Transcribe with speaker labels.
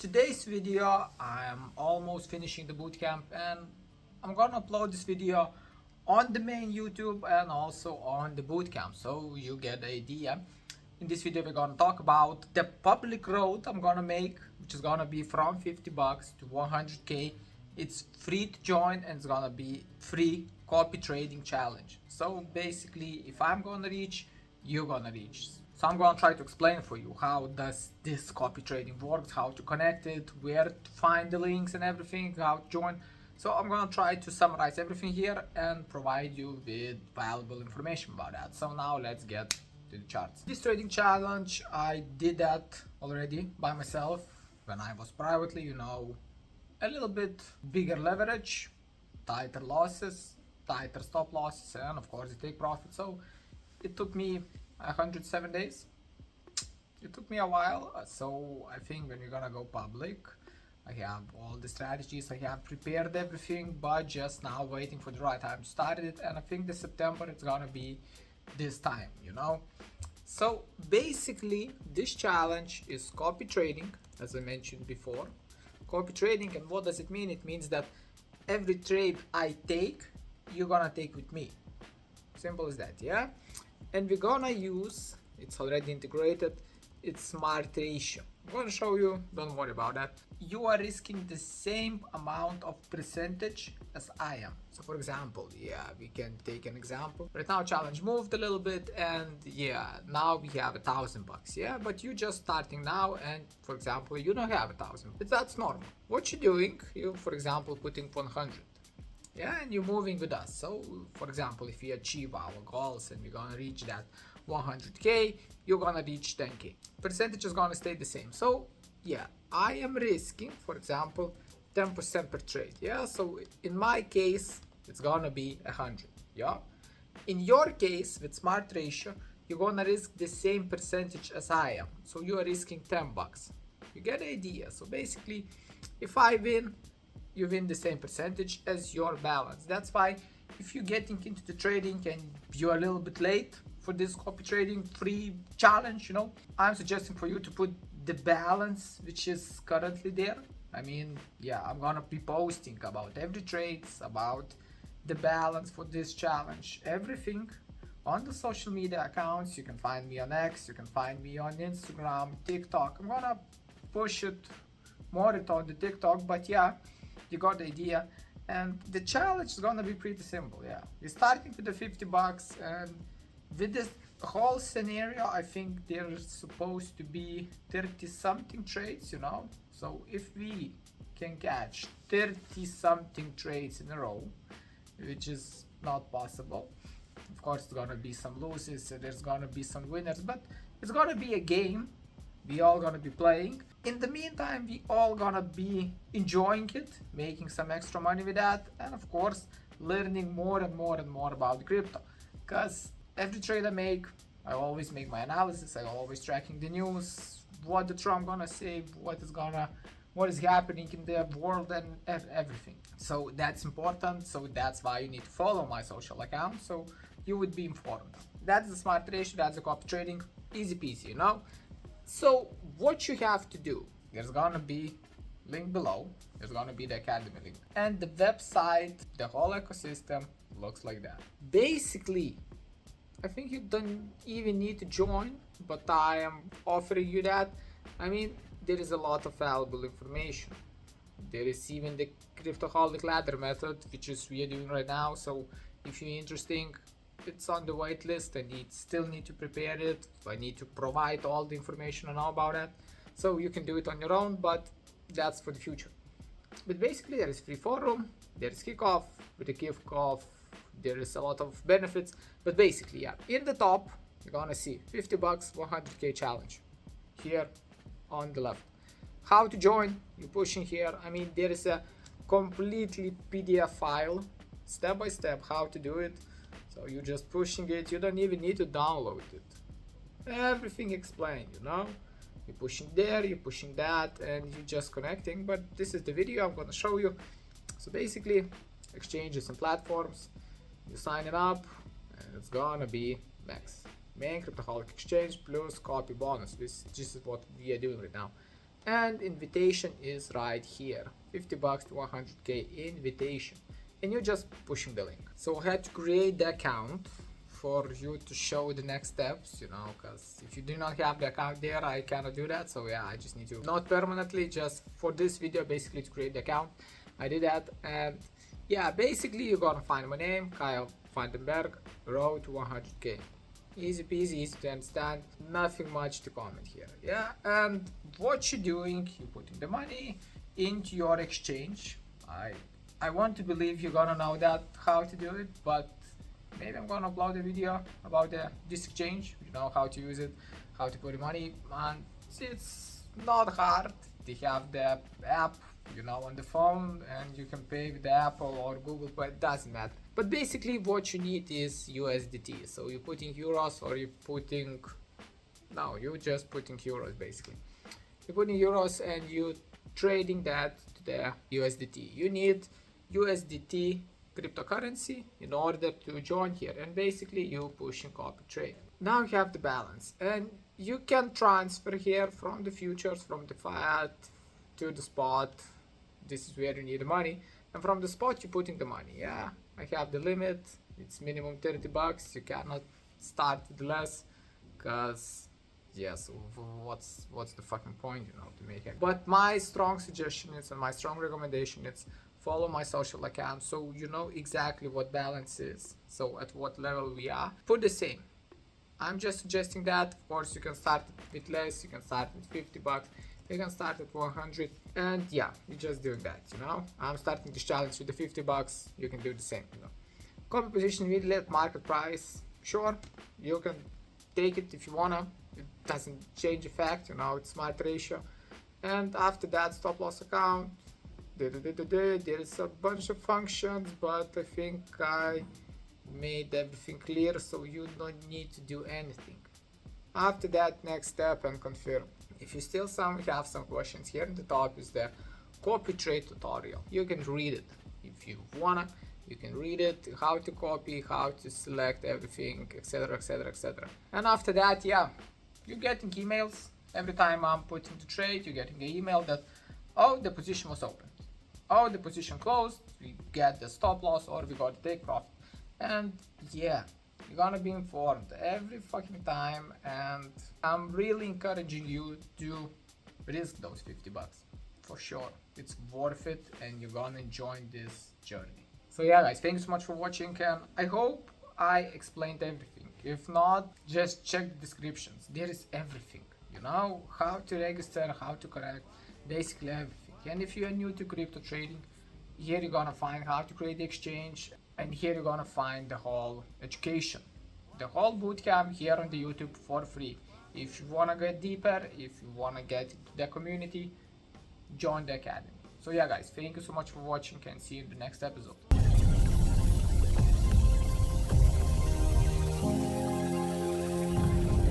Speaker 1: today's video, I'm almost finishing the bootcamp and I'm gonna upload this video on the main YouTube and also on the bootcamp, so you get the idea. In this video, we're gonna talk about the public road I'm gonna make, which is gonna be from 50 bucks to 100k. It's free to join and it's gonna be free copy trading challenge. So basically, if I'm gonna reach, you're gonna reach. So I'm gonna try to explain for you how does this copy trading works, how to connect it, where to find the links and everything, how to join. So I'm gonna try to summarize everything here and provide you with valuable information about that. So now let's get to the charts. This trading challenge, I did that already by myself when I was privately, a little bit bigger leverage, tighter losses, tighter stop losses, and of course you take profit. So it took me 107 days. It took me a while. So I think when we're gonna go public, I have all the strategies, I have prepared everything, but just now waiting for the right time to start it. And I think this September it's gonna be this time, So basically this challenge is copy trading, as I mentioned before. Copy trading, and what does it mean? It means that every trade I take, you're gonna take with me. Simple as that, yeah? And we're gonna use, it's already integrated, it's smart ratio. I'm gonna show you, don't worry about that. You are risking the same amount of percentage as I am. So for example, we can take an example. Right now challenge moved a little bit and now we have $1,000, but you just starting now and for example, you don't have 1,000. That's normal. What you're doing, you for example putting 100. And you're moving with us. So for example, if we achieve our goals and we're gonna reach that 100k, you're gonna reach 10k. Percentage is gonna stay the same. So I am risking, for example, 10% per trade. So in my case, it's gonna be 100. In your case, with smart ratio, you're gonna risk the same percentage as I am. So you are risking 10 bucks. You get the idea. So basically, if I win, you win the same percentage as your balance. That's why if you're getting into the trading and you're a little bit late for this copy trading free challenge, I'm suggesting for you to put the balance which is currently there. I'm gonna be posting about every trades, about the balance for this challenge, everything on the social media accounts. You can find me on X, you can find me on Instagram, TikTok. I'm gonna push it more on the TikTok, but you got the idea. And the challenge is gonna be pretty simple. We're starting with the 50 bucks, and with this whole scenario, I think there's supposed to be 30 something trades, So if we can catch 30 something trades in a row, which is not possible, of course it's gonna be some losses, so there's gonna be some winners, but it's gonna be a game. We all gonna be playing. In the meantime, we all gonna be enjoying it, making some extra money with that, and of course learning more and more and more about crypto. Because every trade I make, I always make my analysis, I always tracking the news, what the Trump gonna say, what is happening in the world, and everything. So that's important. So that's why you need to follow my social account, so you would be informed. That's the smart ratio, that's the copy trading, easy peasy, So what you have to do, there's gonna be link below, there's gonna be the academy link, and the website, the whole ecosystem looks like that. Basically, I think you don't even need to join, but I am offering you that. There is a lot of valuable information. There is even the Cryptoholic ladder method, which is we are doing right now. So if you're interested, it's on the wait list. I still need to prepare it. I need to provide all the information I know about it. So you can do it on your own, but that's for the future. But basically there is free forum, there is kickoff. With the kickoff, there is a lot of benefits. But basically, in the top, you're gonna see 50 bucks, 100k challenge here on the left. How to join, you're pushing here. There is a completely PDF file, step by step, how to do it. So you're just pushing it, you don't even need to download it. Everything explained, You're pushing there, you're pushing that, and you're just connecting. But this is the video I'm gonna show you. So basically, exchanges and platforms, you're signing up, and it's gonna be max. Main Cryptoholic exchange plus copy bonus. This is what we are doing right now. and invitation is right here, 50 bucks to 100k invitation, and you're just pushing the link. So I had to create the account for you to show the next steps, you know, because if you do not have the account there, I cannot do that. So yeah, I just need to, not permanently, just for this video, basically to create the account. I did that, and yeah, basically you're gonna find my name, Kyle Vandenberg, road to 100k. Easy peasy, easy to understand, nothing much to comment here. Yeah, and what you're doing, you're putting the money into your exchange. I want to believe you're gonna know that how to do it, but maybe I'm gonna upload a video about this exchange, you know, how to use it, how to put the money, and it's not hard. They have the app, you know, on the phone, and you can pay with the Apple or Google, but it doesn't matter. But basically what you need is USDT. So you're putting euros, or you're putting, no, you're just putting euros basically. You're putting euros and you're trading that to the USDT. You need USDT cryptocurrency in order to join here, and basically you pushing copy trade. Now you have the balance, and you can transfer here from the futures, from the fiat to the spot. This is where you need the money, and from the spot you're putting the money. Yeah, I have the limit, it's minimum 30 bucks. You cannot start with less, because yes, what's the fucking point, you know, to make it. But my strong suggestion is, and my strong recommendation is, follow my social account so you know exactly what balance is, so at what level we are. Put the same. I'm just suggesting that. Of course, you can start with less, you can start with 50 bucks, you can start at 100, and yeah, you're just doing that, you know. I'm starting this challenge with the 50 bucks, you can do the same, you know. Copy position immediately at market price, sure, you can take it if you wanna, it doesn't change the fact, you know, it's smart ratio. And after that, stop loss account. There is a bunch of functions, but I think I made everything clear, so you don't need to do anything. After that, next step, and confirm. If you still have some questions, here in the top is the copy trade tutorial. You can read it if you wanna. You can read it, how to copy, how to select everything, etc, etc, etc. And after that, yeah, you're getting emails every time I'm putting the trade. You're getting an email that, oh, the position was open, oh, the position closed, we get the stop loss, or we got the take profit. And yeah, you're gonna be informed every fucking time, and I'm really encouraging you to risk those 50 bucks for sure. It's worth it, and you're gonna enjoy this journey. So yeah guys, thank you so much for watching, and I hope I explained everything. If not, just check the descriptions, there is everything, you know, how to register, how to correct, basically everything. And if you are new to crypto trading, here you're gonna find how to create the exchange, and here you're gonna find the whole education, the whole bootcamp here on the YouTube for free. If you wanna get deeper, if you wanna get into the community, join the academy. So yeah guys, thank you so much for watching, and see you in the next episode.